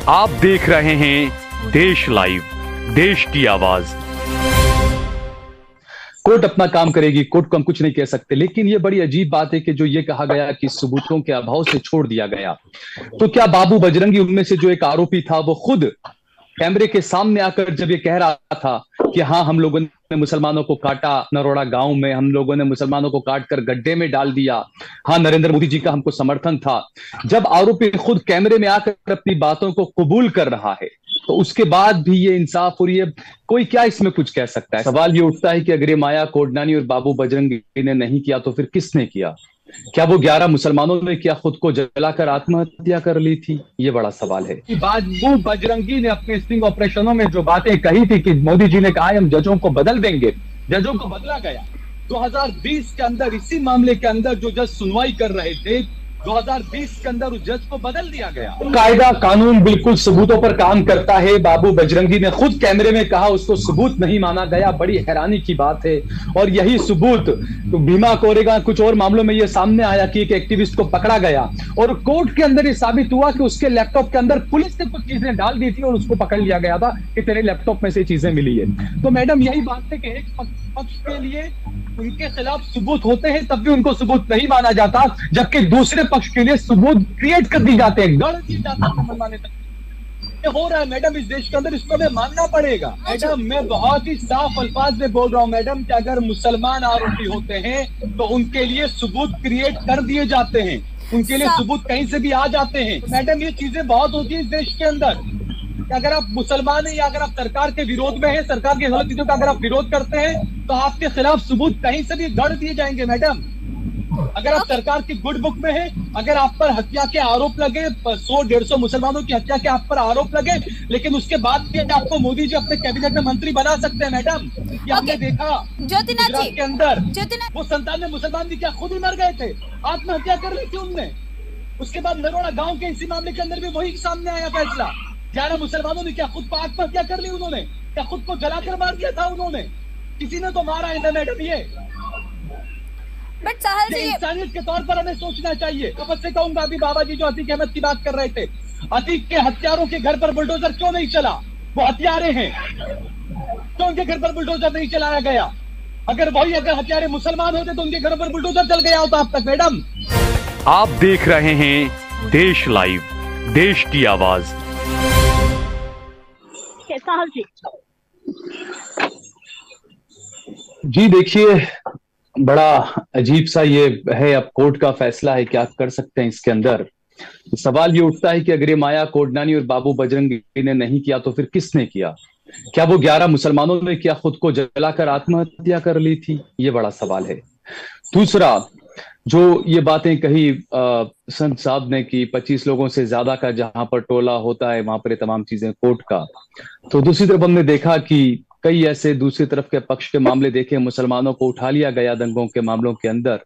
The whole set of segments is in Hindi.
आप देख रहे हैं देश लाइव, देश की आवाज। कोर्ट अपना काम करेगी, कोर्ट को हम कुछ नहीं कह सकते, लेकिन ये बड़ी अजीब बात है कि जो ये कहा गया कि सबूतों के अभाव से छोड़ दिया गया, तो क्या बाबू बजरंगी उनमें से जो एक आरोपी था वो खुद कैमरे के सामने आकर जब ये कह रहा था कि हाँ, हम लोगों ने मुसलमानों को काटा, नरोड़ा गांव में हम लोगों ने मुसलमानों को काट कर गड्ढे में डाल दिया, हाँ नरेंद्र मोदी जी का हमको समर्थन था, जब आरोपी खुद कैमरे में आकर अपनी बातों को कबूल कर रहा है, तो उसके बाद भी ये इंसाफ और ये कोई क्या इसमें कुछ कह सकता है? सवाल ये उठता है कि अगर ये माया कोडनानी और बाबू बजरंगी ने नहीं किया तो फिर किसने किया? क्या वो 11 मुसलमानों ने क्या खुद को जलाकर आत्महत्या कर ली थी? ये बड़ा सवाल है। बाबू बजरंगी ने अपने स्टिंग ऑपरेशनों में जो बातें कही थी कि मोदी जी ने कहा हम जजों को बदल देंगे, जजों को बदला गया। 2020 के अंदर इसी मामले के अंदर जो जज सुनवाई कर रहे थे, 2020 के अंदर उस जज को बदल दिया गया। कायदा कानून बिल्कुल सबूतों पर काम करता है। बाबू बजरंगी ने खुद कैमरे में कहा उसको सबूत नहीं माना गया। बड़ी हैरानी की बात है। और यही सबूत तो भीमा कोरेगांव कुछ और मामलों में ये सामने आया कि एक एक्टिविस्ट को पकड़ा गया और कोर्ट के अंदर ये साबित हुआ कि उसके लैपटॉप के अंदर पुलिस ने कुछ चीजें डाल दी थी और उसको पकड़ लिया गया था कि तेरे लैपटॉप में से चीजें मिली है। तो मैडम यही बात है कि एक पक्ष के लिए उनके खिलाफ सबूत होते हैं तब भी उनको सबूत नहीं माना जाता, जबकि दूसरे पक्ष के लिए सबूत क्रिएट कर दी जाते हैं, गढ़ दिए जाते हैं मनमाने तक। ये हो रहा है मैडम इस देश के अंदर, इसको हमें मानना पड़ेगा। मैडम मैं बहुत ही साफ अल्फाज में बोल रहा हूँ मैडम कि अगर मुसलमान आरोपी होते हैं तो उनके लिए सबूत क्रिएट कर दिए जाते हैं, उनके लिए सबूत कहीं से भी आ जाते हैं। मैडम ये चीजें बहुत होती है इस देश के अंदर। अगर आप मुसलमान हैं या अगर आप सरकार के विरोध में हैं, सरकार की गलत चीजों का अगर आप विरोध करते हैं तो आपके खिलाफ सबूत कहीं से भी गढ़ दिए जाएंगे मैडम। अगर आप सरकार की गुड बुक में हैं, अगर आप पर हत्या के आरोप लगे, 100-150 मुसलमानों की हत्या के आप पर आरोप लगे, लेकिन उसके बाद भी आपको मोदी जी अपने कैबिनेट में मंत्री बना सकते हैं मैडम। ये हमने देखा गुजरात के अंदर। वो 97 मुसलमान भी क्या खुद ही मर गए थे, आत्महत्या कर ली थी उनने। उसके बाद नरोड़ा गांव के इसी मामले के अंदर भी वही सामने आया फैसला। 11 मुसलमानों ने क्या खुद को आत्महत्या कर ली, उन्होंने क्या खुद को जलाकर मार दिया था उन्होंने? किसी ने तो मारा है ना मैडम। ये बट साहल जी इंसानियत के तौर पर हमें सोचना चाहिए। तो बस से कहूंगा अभी बाबा जी जो अतीक अहमद की बात कर रहे थे, अतीक के हत्यारों के घर पर बुलडोजर क्यों नहीं चला? वो हत्यारे हैं, तो उनके घर पर बुलडोजर नहीं चलाया गया? अगर हत्यारे मुसलमान होते तो उनके घर पर बुलडोजर चल गया होता अब तक मैडम। आप देख रहे हैं देश लाइव, देश की आवाज। साहल जी जी देखिए, बड़ा अजीब सा ये है। अब कोर्ट का फैसला है, क्या कर सकते हैं इसके अंदर? सवाल ये उठता है कि अगर ये माया कोडनानी और बाबू बजरंगी ने नहीं किया तो फिर किसने किया? क्या वो 11 मुसलमानों ने क्या खुद को जलाकर आत्महत्या कर ली थी? ये बड़ा सवाल है। दूसरा, जो ये बातें कही संत साहब ने कि 25 लोगों से ज्यादा का जहां पर टोला होता है वहां पर ये तमाम चीजें कोर्ट का, तो दूसरी तरफ हमने देखा कि कई ऐसे दूसरी तरफ के पक्ष के मामले देखे, मुसलमानों को उठा लिया गया दंगों के मामलों के अंदर,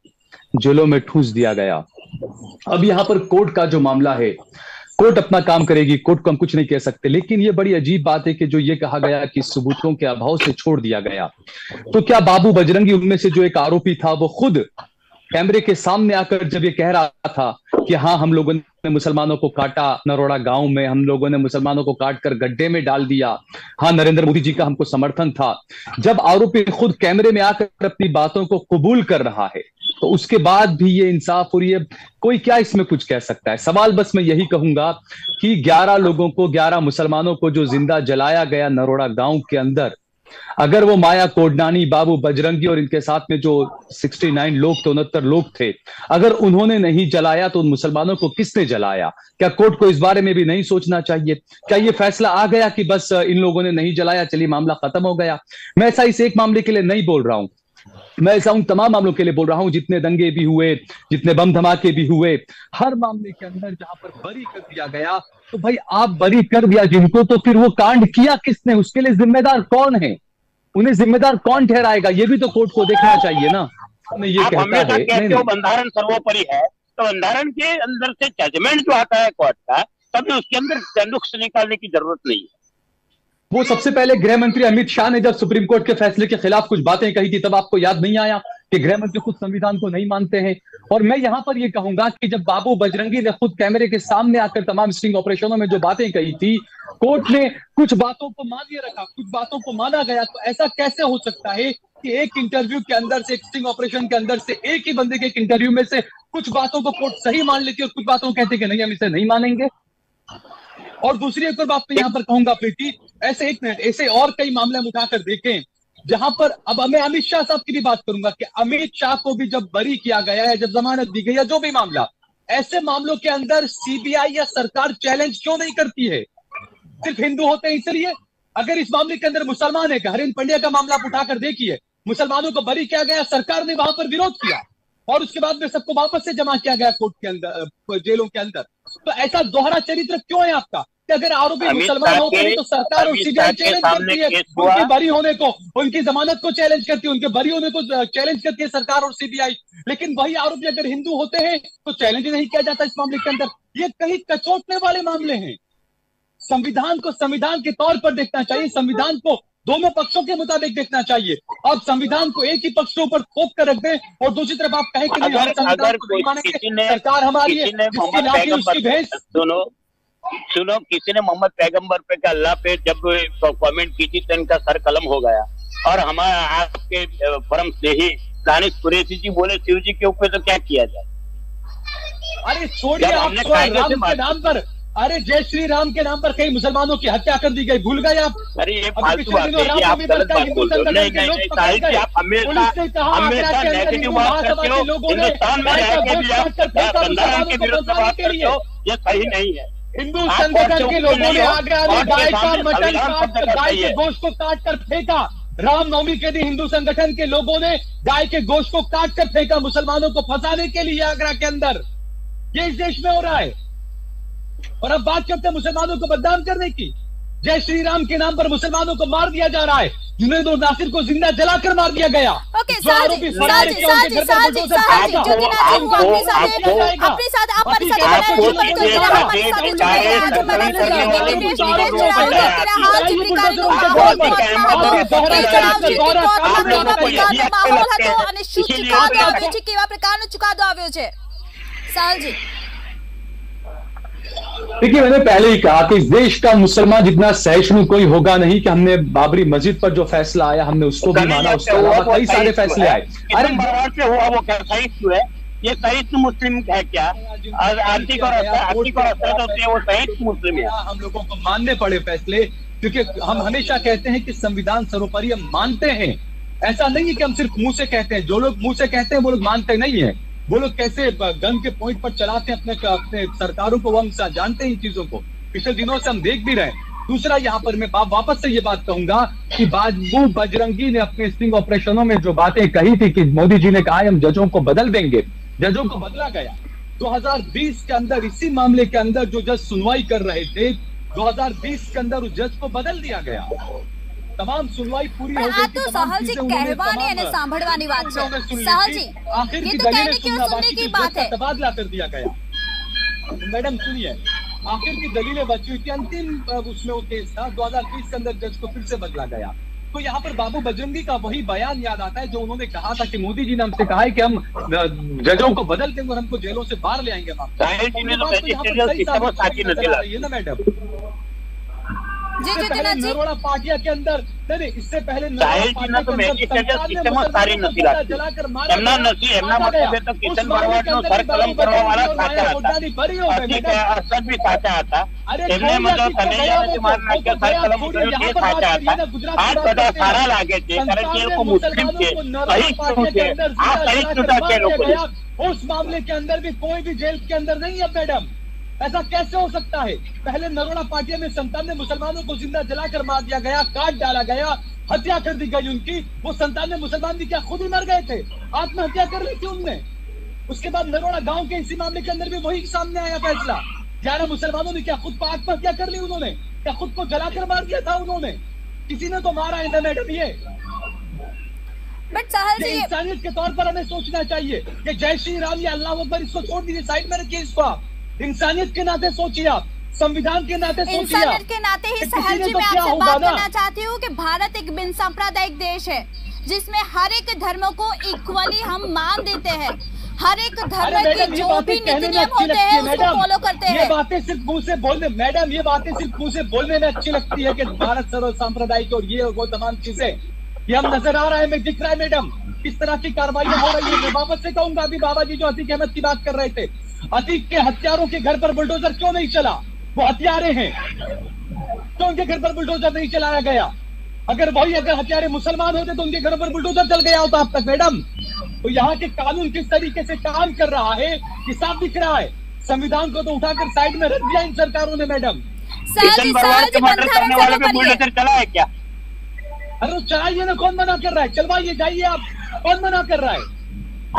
जेलों में ठूस दिया गया। अब यहाँ पर कोर्ट का जो मामला है, कोर्ट अपना काम करेगी, कोर्ट को हम कुछ नहीं कह सकते, लेकिन ये बड़ी अजीब बात है कि जो ये कहा गया कि सबूतों के अभाव से छोड़ दिया गया, तो क्या बाबू बजरंगी उनमें से जो एक आरोपी था वो खुद कैमरे के सामने आकर जब ये कह रहा था कि हाँ, हम लोगों ने मुसलमानों को काटा, नरोड़ा गांव में हम लोगों ने मुसलमानों को काट कर गड्ढे में डाल दिया, हाँ नरेंद्र मोदी जी का हमको समर्थन था, जब आरोपी खुद कैमरे में आकर अपनी बातों को कबूल कर रहा है, तो उसके बाद भी ये इंसाफ और ये कोई क्या इसमें कुछ कह सकता है? सवाल बस मैं यही कहूंगा कि 11 लोगों को, 11 मुसलमानों को जो जिंदा जलाया गया नरोड़ा गांव के अंदर, अगर वो माया कोडनानी, बाबू बजरंगी और इनके साथ में जो 69 लोग थे, 69 लोग थे, अगर उन्होंने नहीं जलाया तो उन मुसलमानों को किसने जलाया? क्या कोर्ट को इस बारे में भी नहीं सोचना चाहिए? क्या ये फैसला आ गया कि बस इन लोगों ने नहीं जलाया, चलिए मामला खत्म हो गया? मैं ऐसा इस एक मामले के लिए नहीं बोल रहा हूं, मैं ऐसा उन तमाम मामलों के लिए बोल रहा हूं जितने दंगे भी हुए, जितने बम धमाके भी हुए, हर मामले के अंदर जहां पर बरी कर दिया गया, तो भाई आप बरी कर दिया जिनको, तो फिर वो कांड किया किसने? उसके लिए जिम्मेदार कौन है? उन्हें जिम्मेदार कौन ठहराएगा? ये भी तो कोर्ट को देखना चाहिए ना। ये आप हमेशा कहते हो बंधारण सर्वोपरि है, तो बंधारण के अंदर से जजमेंट जो आता है कोर्ट का, तभी उसके अंदर नुक्स निकालने की जरूरत नहीं है। वो सबसे पहले गृह मंत्री अमित शाह ने जब सुप्रीम कोर्ट के फैसले के खिलाफ कुछ बातें कही थी, तब आपको याद नहीं आया कि गृह मंत्री खुद संविधान को नहीं मानते हैं। और मैं यहां पर ये कहूंगा कि जब बाबू बजरंगी ने खुद कैमरे के सामने आकर तमाम स्टिंग ऑपरेशनों में जो बातें कही थी, कोर्ट ने कुछ बातों को मान्य रखा, कुछ बातों को माना गया, तो ऐसा कैसे हो सकता है कि एक इंटरव्यू के अंदर से, एक स्टिंग ऑपरेशन के अंदर से, एक ही बंदे के एक इंटरव्यू में से कुछ बातों को कोर्ट सही मान लेती है और कुछ बातों को कहते कि नहीं, हम इसे नहीं मानेंगे। और दूसरी एक और बात मैं यहां पर कहूंगा प्रीति, ऐसे और कई मामले हम उठाकर देखें जहां पर, अब मैं अमित शाह साहब की भी बात करूंगा कि अमित शाह को भी जब बरी किया गया है, जब जमानत दी गई है, जो भी मामला, ऐसे मामलों के अंदर सीबीआई या सरकार चैलेंज क्यों नहीं करती है? सिर्फ हिंदू होते हैं इसलिए? अगर इस मामले के अंदर मुसलमान है, हरिन पंड्या का मामला आप उठाकर देखिए, मुसलमानों को बरी किया गया, सरकार ने वहां पर विरोध किया और उसके बाद में सबको वापस से जमा किया गया कोर्ट के अंदर, जेलों के अंदर। तो ऐसा दोहरा चरित्र क्यों है आपका कि अगर आरोपी मुसलमान होते हैं तो सरकार और सीबीआई चैलेंज करती है उनके बरी होने को, उनकी जमानत को चैलेंज करती है, उनके बरी होने को चैलेंज करती है सरकार और सीबीआई, लेकिन वही आरोपी अगर हिंदू होते हैं तो चैलेंज नहीं किया जाता इस मामले के अंदर। ये कहीं कचोटने वाले मामले हैं। संविधान को संविधान के तौर पर देखना चाहिए, संविधान को दोनों पक्षों के मुताबिक देखना चाहिए। अब संविधान को एक ही पक्ष के ऊपर थोप कर रख दें और दूसरी तरफ आप कहें कि नहीं, हम संविधान को नहीं मानेंगे, सरकार हमारी है, जिसकी लाठी उसकी भैंस। सुनो, किसी ने मोहम्मद पैगंबर पे का अल्लाह पे जब कमेंट की थी तो इनका सर कलम हो गया। और हमारे आपके परम स्नेही दानिश कुरैशी जी बोले शिव जी के ऊपर तो क्या किया जाए? अरे छोड़िए, आप राम के नाम पर, अरे जय श्री राम के नाम पर कई मुसलमानों की हत्या कर दी गई, भूल गए आप? अरे ये फालतू बात है, आप गलत बात बोल रहे हो। नहीं, आप हमेशा नेगेटिव बात करते हो, हिंदुस्तान में रह के भी आप बंधारण के विरुद्ध बात करते हो, ये सही नहीं है। हिंदू संगठन के लोगों ने आगरा में गाय का मटन गाय के गोश्त को काट कर फेंका। रामनवमी के दिन हिंदू संगठन के लोगों ने गाय के गोश्त को काट कर फेंका मुसलमानों को फंसाने के लिए आगरा के अंदर। ये इस देश में हो रहा है और अब बात करते हैं मुसलमानों को बदनाम करने की। जय श्री राम के नाम पर मुसलमानों को मार दिया जा रहा है। जुनैद और नासिर को जिंदा जलाकर मार दिया गया। ओके, साजी जो दिन अपने साथ आप पर देखिए, मैंने पहले ही कहा कि इस देश का मुसलमान जितना सहिष्णु कोई होगा नहीं कि हमने बाबरी मस्जिद पर जो फैसला आया हमने उसको भी माना, उसके अलावा कई सारे फैसले आए। अरे से हुआ वो क्या सहिष्णु है? ये सहिष्णु मुस्लिम है क्या? आर्थिक और वो सहिष्णु मुस्लिम है। हम लोगों को मानने पड़े फैसले, क्योंकि हम हमेशा कहते हैं कि संविधान सर्वोपरि हम मानते हैं। ऐसा नहीं है कि हम सिर्फ मुंह से कहते हैं। जो लोग मुंह से कहते हैं वो लोग मानते नहीं है। वो लोग कैसे गन के पॉइंट पर चलाते हैं अपने सरकारों को, वो हम जानते हैं इन चीजों को, पिछले दिनों से हम देख भी रहे हैं। दूसरा, यहाँ पर मैं वापस से ये बात कहूंगा कि बाबू बजरंगी ने अपने स्टिंग ऑपरेशनों में जो बातें कही थी कि मोदी जी ने कहा हम जजों को बदल देंगे, जजों को बदला गया। 2020 के अंदर इसी मामले के अंदर जो जज सुनवाई कर रहे थे, 2020 के अंदर उस जज को बदल दिया गया। तमाम सुनवाई पूरी हो गई तो सहल जी कहवानी અને સાંભળવાની વાત છે सहल जी, ये तो कहने की और सुनने की बात है। तबादला कर दिया गया। मैडम सुनिए, आखिर की दलीलें बची हुई थी, अंतिम उसमें वो केस था। 2020 के अंदर जज को फिर से बदला गया। तो यहाँ पर बाबू बजरंगी का वही बयान याद आता है जो उन्होंने कहा था कि मोदी जी ने हमसे कहा है कि हम जजों को बदल देंगे और हमको जेलों से बाहर ले आएंगे। ना मैडम नरोड़ा पाटिया के अंदर, नहीं इससे पहले उस मामले के अंदर भी कोई भी जेल के अंदर नहीं है मैडम। ऐसा कैसे हो सकता है? पहले नरोड़ा पाटिया में 57 मुसलमानों को जिंदा जलाकर मार दिया गया, काट डाला गया, हत्या कर दी गई उनकी। वो 57 मुसलमान भी क्या खुद ही मर गए थे? आत्महत्या कर ली थी उनने। उसके बाद नरोड़ा गांव के इसी मामले के अंदर भी वही सामने आया फैसला। 11 मुसलमानों ने क्या खुद को आत्महत्या कर ली उन्होंने? क्या खुद को जलाकर मार दिया था उन्होंने? किसी ने तो मारा है ना मैडम। ये इंसानियत के तौर पर हमें सोचना चाहिए कि जय श्री राम या अल्लाह अकबर इसको छोड़ दीजिए, साइड में रखिए इसको। आप इंसानियत के नाते सोचिए, आप संविधान के नाते सोचिए। इंसानियत के नाते ही सहल जी मैं आपसे बात करना चाहती हूँ कि भारत एक बिन सांप्रदायिक देश है। जिसमें हर एक धर्म को इक्वली हम मान देते हैं, हर एक धर्म के जो भी नीति नियम होते हैं उसको फॉलो करते हैं। ये बातें सिर्फ मुंह से बोलने, मैडम ये बातें सिर्फ मुंह से बोलने में अच्छी लगती है कि भारत सर्व सांप्रदायिक और ये वो तमाम चीजें, ये हम नजर आ रहा है, हमें दिख रहा है मैडम किस तरह की कार्रवाई हो रही है। मैं वापस से कहूंगा, अभी बाबा जी जो अतीक अहमद की बात कर रहे थे, अतीक के हत्यारों के घर पर बुलडोजर क्यों नहीं चला? वो हत्यारे हैं, तो उनके घर पर बुलडोजर नहीं चलाया गया। अगर हत्यारे मुसलमान होते तो उनके घर पर बुलडोजर चल गया होता अब तक मैडम। तो यहाँ के कानून किस तरीके से काम कर रहा है ये साफ दिख रहा है। संविधान को तो उठाकर साइड में रख दिया इन सरकारों ने मैडम। चला है क्या? अरे चलाइए ना, कौन मना कर रहा है? चलवाइए, जाइए आप, कौन मना कर रहा है?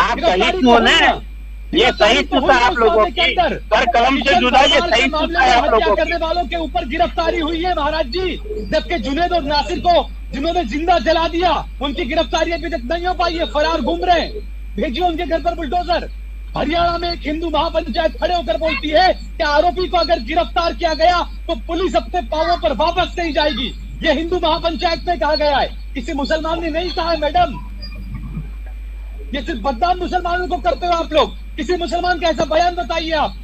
आप सही हो ना, ये सही सूचना आप लोगों की, कर कलम से जुड़ा, ये सही सूचना है आप लोगों की। करने वालों के ऊपर गिरफ्तारी हुई है महाराज जी, जबकि जुनैद और नासिर को जिन्होंने जिंदा जला दिया उनकी गिरफ्तारी अभी तक नहीं हो पाई है, फरार घूम रहे हैं। भेजिए उनके घर पर बुलडोजर। हरियाणा में एक हिंदू महापंचायत खड़े होकर बोलती है कि आरोपी को अगर गिरफ्तार किया गया तो पुलिस अपने पांवों पर वापस नहीं जाएगी। ये हिंदू महापंचायत में कहा गया है, किसी मुसलमान ने नहीं कहा है मैडम। ये सिर्फ बदनाम मुसलमानों को करते हो आप लोग। किसी मुसलमान का ऐसा बयान बताइए आप।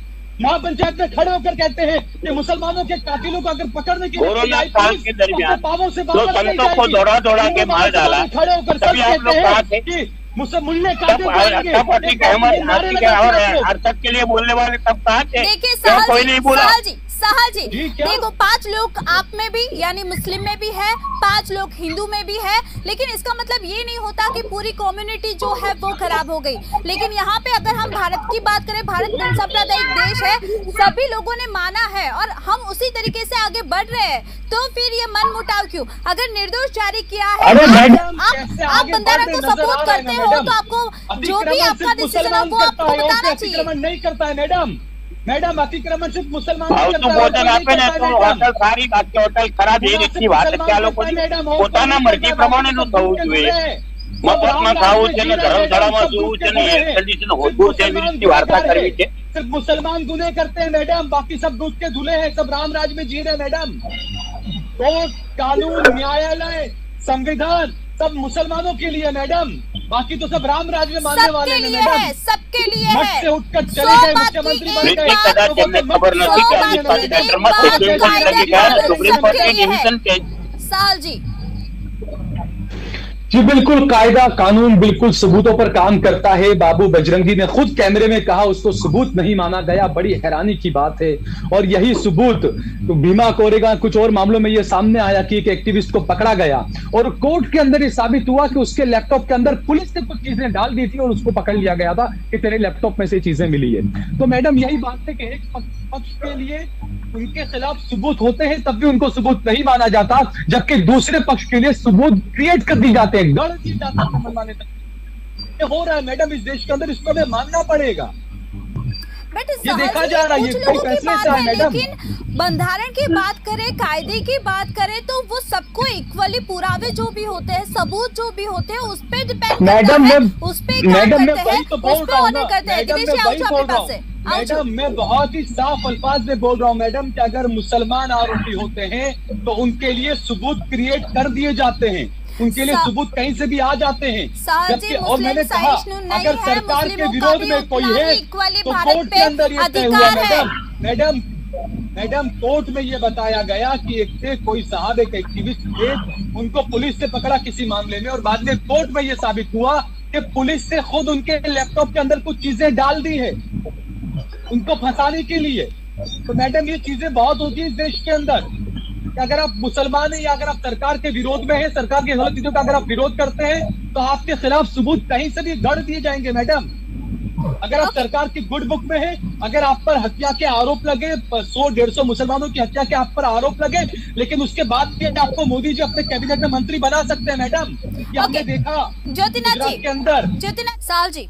महापंचायत में खड़े होकर कहते हैं कि मुसलमानों के कातिलों को अगर पकड़ने की कोरोना काल के दरमियान पावों से दो संतों को दौड़ा के मार डाला, खड़े होकर तभी आप लोग कहा थे कि मुल्ले तब अतीक अहमद हरकत के लिए बोलने वाले तब कहा थे, देखिए कोई नहीं बोला। साहल जी देखो, 5 लोग आप में भी यानी मुस्लिम में भी है, 5 लोग हिंदू में भी है, लेकिन इसका मतलब ये नहीं होता कि पूरी कम्युनिटी जो है वो खराब हो गई। लेकिन यहाँ पे अगर हम भारत की बात करें, भारत सांप्रदायिक देश है, सभी लोगों ने माना है और हम उसी तरीके से आगे बढ़ रहे हैं, तो फिर ये मन मुटाव क्यों? अगर निर्दोष जारी किया है, आप बंधारण को सपोर्ट करते हो तो आपको जो भी आपका डिसीजन हो वो आपको बताना चाहिए। नहीं करता है मैडम, अतिक्रमण सिर्फ मुसलमान सारी होटल खराब ये રીતની વાત કે આ લોકો પોતાના મરજી પ્રમાણે નું થવું જોઈએ। મફતમાં ખાવું છે ને ધર્મશાળામાં જોવું છે ને એર કન્ડિશન હોવું છે, એવી રીતની વાર્તા કરવી છે। सिर्फ मुसलमान गुने करते हैं मैडम, बाकी सब दूध के धुले हैं, सब राम राज में जी रहे मैडम। कोर्ट, कानून, न्यायालय, संविधान सब मुसलमानों के लिए मैडम, बाकी तो सब राम राज में मानने वाले हैं मैडम। सबके लिए है। से उठकर चले गए मुख्यमंत्री बन गए। साहल जी जी बिल्कुल, कायदा कानून बिल्कुल सबूतों पर काम करता है। बाबू बजरंगी ने खुद कैमरे में कहा उसको सबूत नहीं माना गया, बड़ी हैरानी की बात है। और यही सबूत तो भीमा कोरेगांव कुछ और मामलों में यह सामने आया कि एक एक्टिविस्ट को पकड़ा गया और कोर्ट के अंदर ये साबित हुआ कि उसके लैपटॉप के अंदर पुलिस ने कुछ चीजें डाल दी थी और उसको पकड़ लिया गया था कि तेरे लैपटॉप में से चीजें मिली है। तो मैडम यही बात है कि एक पक्ष के लिए उनके खिलाफ सबूत होते हैं तब भी उनको सबूत नहीं माना जाता, जबकि दूसरे पक्ष के लिए सबूत क्रिएट कर दी जाते हैं, गढ़ दिए जाते हैं मनमाने तक। ये हो रहा है मैडम इस देश के अंदर, इसको हमें मानना पड़ेगा। ये देखा जा रहा है, ये कोई फैसले से है मैडम। लेकिन बंधारण की बात करें, कायदे की बात करें तो वो सबको इक्वली पुरावे जो भी होते हैं, सबूत जो भी होते हैं उस पे डिपेंड मैडम है, उस पे मैडम मैं बहुत ही साफ अल्फाज में बोल रहा हूँ मैडम कि अगर मुसलमान आरोपी होते हैं तो उनके लिए सबूत क्रिएट कर दिए जाते हैं, उनके लिए सबूत कहीं से भी आ जाते हैं। जबकि और मैंने कहा अगर सरकार के विरोध में कोई है तो कोर्ट के अंदर ये तय हुआ मैडम कोर्ट में ये बताया गया कि एक से कोई साहब एक एक्टिविस्ट थे, उनको पुलिस ने पकड़ा किसी मामले में और बाद में कोर्ट में ये साबित हुआ कि पुलिस ने खुद उनके लैपटॉप के अंदर कुछ चीजें डाल दी है उनको फंसाने के लिए। तो मैडम ये चीजें बहुत होती है इस देश के अंदर कि अगर आप मुसलमान हैं या अगर आप सरकार के विरोध में हैं, सरकार की गलत चीजों का अगर आप विरोध करते हैं तो आपके खिलाफ सबूत कहीं से भी गढ़ दिए जाएंगे मैडम। अगर आप सरकार की गुड बुक में हैं, अगर आप पर हत्या के आरोप लगे, 100-150 मुसलमानों की हत्या के आप पर आरोप लगे, लेकिन उसके बाद भी आपको मोदी जी अपने कैबिनेट में मंत्री बना सकते हैं मैडम। ये हमने देखा ज्योतिनाथ जी के अंदर। ज्योतिनाथ साहल जी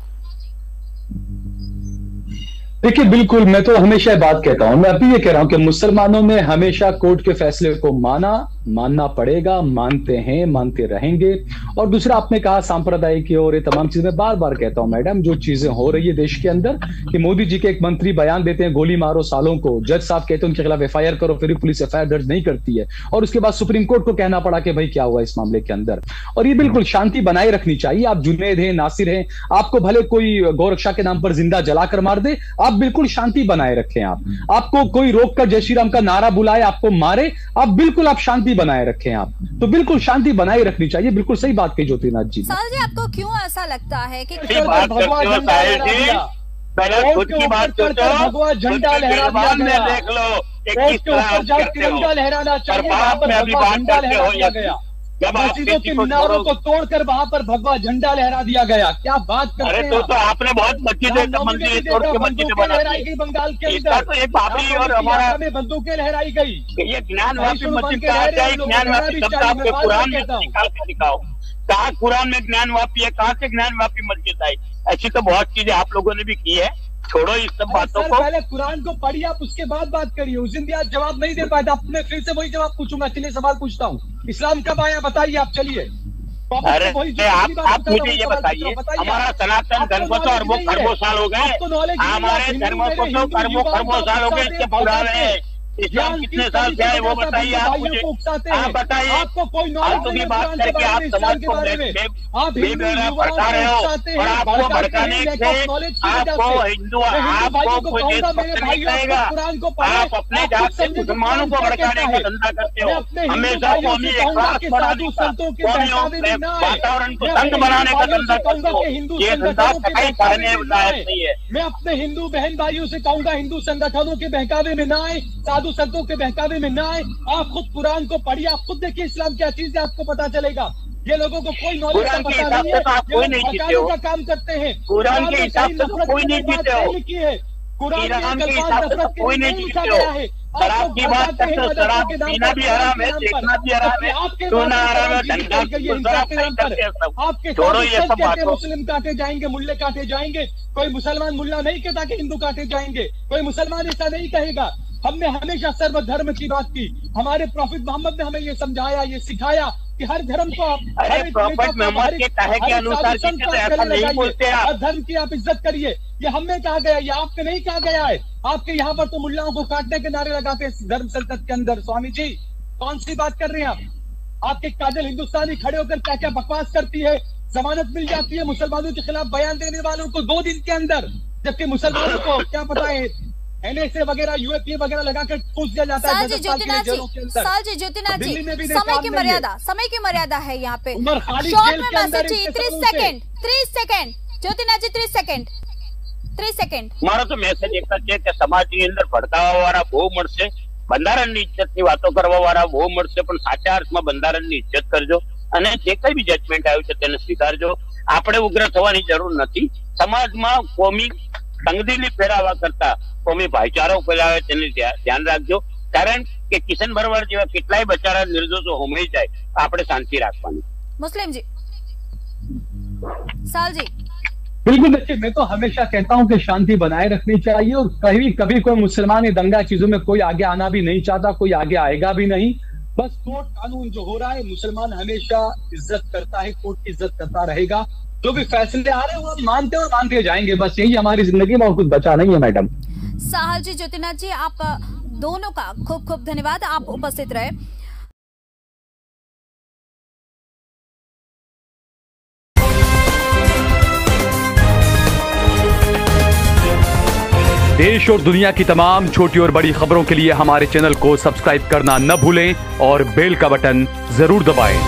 देखिए बिल्कुल, मैं तो हमेशा बात कहता हूं, मैं अभी ये कह रहा हूं कि मुसलमानों ने हमेशा कोर्ट के फैसले को माना, मानना पड़ेगा, मानते हैं, मानते रहेंगे। और दूसरा आपने कहा सांप्रदायिक और ये तमाम चीजें, बार बार कहता हूं मैडम, जो चीजें हो रही है देश के अंदर कि मोदी जी के एक मंत्री बयान देते हैं गोली मारो सालों को, जज साहब कहते हैं उनके खिलाफ एफआईआर करो, फिर पुलिस एफआईआर दर्ज नहीं करती है, और उसके बाद सुप्रीम कोर्ट को कहना पड़ा कि भाई क्या हुआ इस मामले के अंदर। और ये बिल्कुल शांति बनाए रखनी चाहिए। आप जुनैद हैं, नासिर हैं, आपको भले कोई गौरक्षा के नाम पर जिंदा जलाकर मार दे, आप बिल्कुल शांति बनाए रखें। आपको कोई रोक कर जय श्री राम का नारा बुलाए, आपको मारे, आप बिल्कुल आप शांति बनाए रखें। आप तो बिल्कुल शांति बनाए रखनी चाहिए। बिल्कुल सही बात कही ज्योतिनाथ जी। साल जी, आपको क्यों ऐसा लगता है कि पहले खुद की बात भगवा झंडा लहरा दिया, देख लो तिरंगा लहराना चाहिए गया, मस्जिदों के मीनारों को तोड़कर वहां पर भगवा झंडा लहरा दिया गया। क्या बात करते हैं? तो आपने बहुत मस्जिदें लहराई गई बंगाल के अंदर, और हमारा में बंदूकें लहराई गई। ये ज्ञानवापी मस्जिद कहा जाए, ज्ञानवापी शब्द आपके कुरान में निकाल के दिखाओ, कहा कुरान में ज्ञानवापी है, कहाँ से ज्ञानवापी मस्जिद आई? ऐसी तो बहुत चीजें आप लोगों ने भी की है, छोड़ो इस सब बातों को। पहले कुरान को पढ़िए, आप उसके बाद बात करिए। उस दिन भी आज जवाब नहीं दे पाए, अब मैं फिर से वही जवाब पूछूंगा। चलिए सवाल पूछता हूँ, इस्लाम कब आया बताइए आप। चलिए अरे आप मुझे ये बताइए, हमारा सनातन धर्म को तो अरबों साल हो गए, हमारे धर्म को तो खरबों साल हो गए, इसके पुराने हैं। इस्लाम कितने साल से है वो बताइए आप मुझे, आप बताइए। आपको कोई फालतू की बात करके आप समाज को भड़का रहे हो, और आपको भड़काने से आपको हिंदू, आपको कोई देशभक्त नहीं कहेगा। आप अपने जात से मुसलमानों को भड़काने का धंधा करते हो, हमेशा कौमी एकरार बनाने का, कौमियों वातावरण को तंग बनाने का धंधा करते हो। ये धंधा कहीं करने लायक नहीं है। मैं अपने हिंदू बहन भाइयों से कहूंगा, हिंदू संगठनों के बहकावे में न आए, साधु संतों के बहकावे में ना आए। आप खुद कुरान को पढ़िए, आप खुद देखिए इस्लाम क्या चीज है, आपको पता चलेगा। ये लोगों को कोई नॉलेज का पता नहीं है, भड़काने का काम करते हैं। कुरान के हिसाब से तो कोई नहीं जीते हो, कुरान के हिसाब से तो कोई नहीं जीते हो। शराब की बात करते हो, शराब पीना भी हराम है, देखना भी हराम है, सोना हराम है, धंधा करते, छोड़ो ये सब बात। मुस्लिम काटे जाएंगे, मुल्ले काटे जाएंगे, कोई मुसलमान मुल्ला नहीं कहता कि हिंदू काटे जाएंगे, कोई मुसलमान ऐसा नहीं कहेगा। हमने हमेशा सर्वधर्म की बात की, हमारे प्रॉफिट मोहम्मद ने हमें ये समझाया, ये सिखाया कि हर धर्म को आप, अरे प्रॉफिट मोहम्मद के कहे के अनुसार ऐसा नहीं बोलते आप। हर धर्म की आप इज्जत करिए, ये हमें कहा गया, ये आपने नहीं कहा गया है। आपके यहाँ पर तो मुल्लाओं को काटने के नारे लगाते हैं धर्म सल्तनत के अंदर। स्वामी जी कौन सी बात कर रहे हैं आप? आपके काजल हिंदुस्तानी खड़े होकर क्या क्या बकवास करती है, जमानत मिल जाती है मुसलमानों के खिलाफ बयान देने वालों को 2 दिन के अंदर, जबकि मुसलमानों को क्या पता है एनएसए वगैरह यूएपीए वगैरह लगाकर पूछ दिया जाता है। ज्योतिनाथ जी, समय की मर्यादा है यहाँ पे। 3 सेकंड ज्योतिनाथ जी, 3 सेकंड મારો તો મેસેજ એક જ છે કે સમાજની અંદર ભડકાવા વાળા બહુ મળશે, બંધારણની ઇજ્જતની વાતો કરવા વાળા બહુ મળશે, પણ સાચા અર્થમાં બંધારણની ઇજ્જત કરજો અને જે કઈ બી જજમેન્ટ આવ્યું છે તેને સ્વીકારજો। આપણે ઉગ્ર થવાની જરૂર નથી। સમાજમાં કોમી તંગદિલી ફેરાવા કરતા કોમી ભાઈચારો ફેલાવે તેને ધ્યાન રાખજો, કારણ કે કિશન ભરવાડ જેવા કેટલાય બચારા નિર્દોષો હોમાઈ જાય, આપણે શાંતિ રાખવાની। मुस्लिम जी, साल जी। बिल्कुल देखिए, मैं तो हमेशा कहता हूं कि शांति बनाए रखनी चाहिए, और कभी कोई मुसलमान ये दंगा चीजों में कोई आगे आना भी नहीं चाहता, कोई आगे आएगा भी नहीं। बस कोर्ट कानून जो हो रहा है, मुसलमान हमेशा इज्जत करता है, कोर्ट की इज्जत करता रहेगा। जो भी फैसले आ रहे हैं वो हम मानते और मानते जाएंगे। बस यही हमारी जिंदगी में और कुछ बचा नहीं है। मैडम साहल जी, ज्योतिनाथ जी, आप दोनों का खूब खूब धन्यवाद, आप उपस्थित रहे। देश और दुनिया की तमाम छोटी और बड़ी खबरों के लिए हमारे चैनल को सब्सक्राइब करना न भूलें और बेल का बटन जरूर दबाएं।